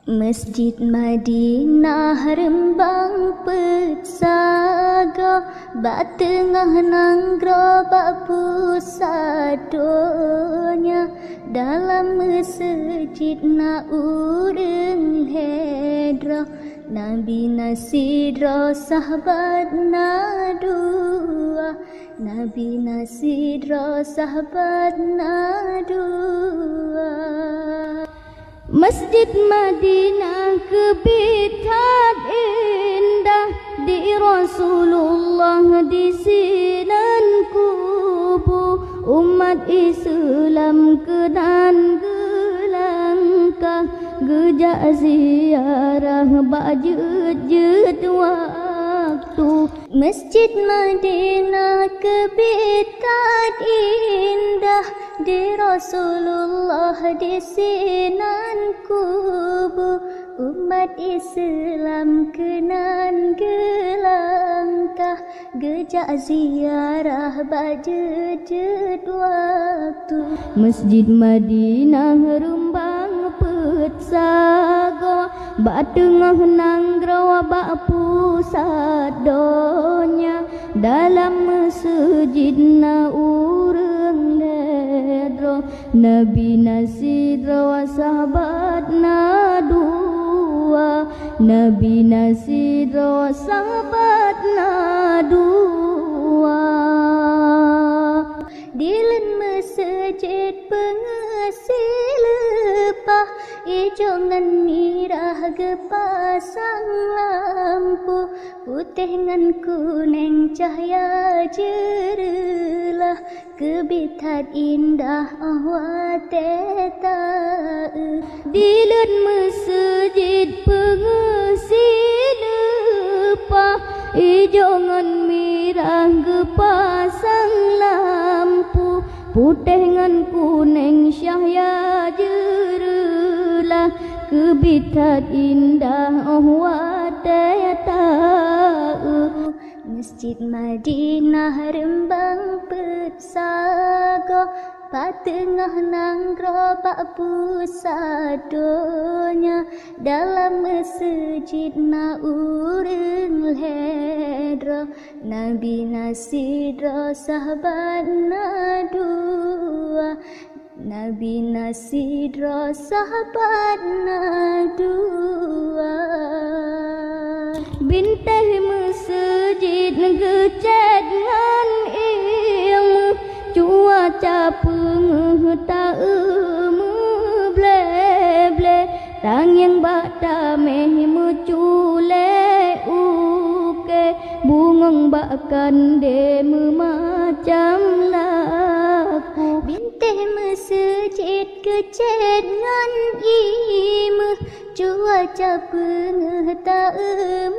Masjid Madinah rembang petsaga, bak tengah nanggro bak pusat donya. Dalam masjid na urang hedra, Nabi nasidra sahabat na dua. Nabi nasidra sahabat na dua. Masjid Madinah kebitan indah, di Rasulullah di sinan kubu. Umat Islam kedan gelangkah, gejak ziarah bajut waktu. Masjid Madinah kebitan indah, di Rasulullah di sinan kubu. Umat Islam kenan gelangkah, gejak ziarah bajut waktu. Masjid Madinah rumbang petsaga, bak tengah nanggro bak pusat donya. Dalam masjid na urang ledro, Nabi nasidra wa sahabat na dua. Nabi nasidra wa sahabat na dua. Dilen masjid pengasih lepah, ijongan mirah gepasang lampu. Putih ngan kuning cahaya jerelah, kebitat indah awat teta. Dilen masjid pengasih lepah, ijongan mirah gepasang lampu. Putih ngan kuning cahaya jerelah, kebitat indah awat teta. Masjid Madinah rembang petsaga, bak tengah nanggro bak pusat donya. Dalam masjid na urang hedra, Nabi nasidra sahabat na dua. Nabi nasidra sahabat na dua. Bintang masjid ngecet ngan ilmu, cuaca pengetahuan ble-ble. Tang yang bak tameh mucule uke, bungong bakkan de memacam laku. Bintang masjid kecet ngan ilmu, cuaca pengetahuan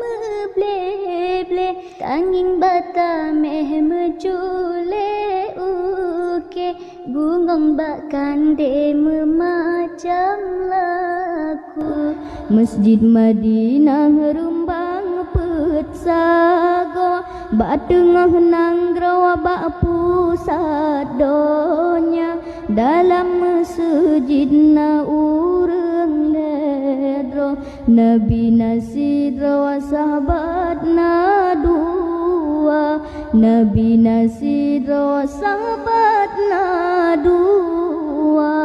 ble-ble. Tanging bata meh mencule uke, bungong bakkan de memacam laku. Masjid Madinah rumbang petsaga, bak tengah nanggro bak pusat donya. Dalam masjid na urang ledro, Nabi nasidra wa sahabat na dua. Nabi nasidra wa sahabat na dua.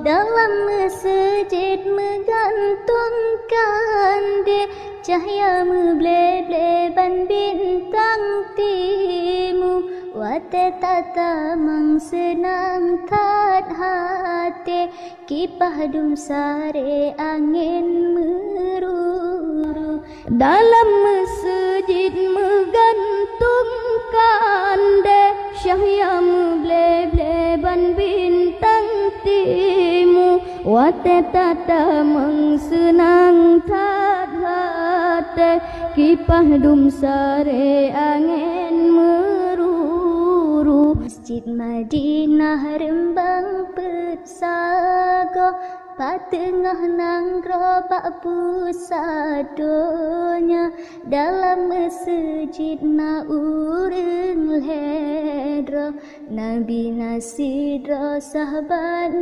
Dalam masjid menggantungkan de, cahaya ble-ble ban bintang timu. Wate tata mang senang tat hati, kipah dum sare angin meruru. Dalam masjid menggantungkan de, cahaya ble-ble ban bintang timu. Wate tata mang senang tat hati, kipah dum sare angin meruru. Masjid Madinah rembang petsaga, bak tengah nanggro bak pusat donya. Dalam masjid na urang hedra, Nabi Nasidra sahabat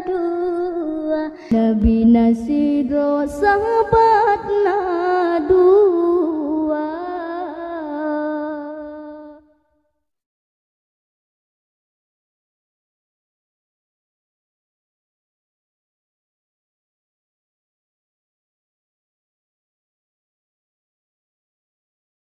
dua, Nabi Nasidra sahabat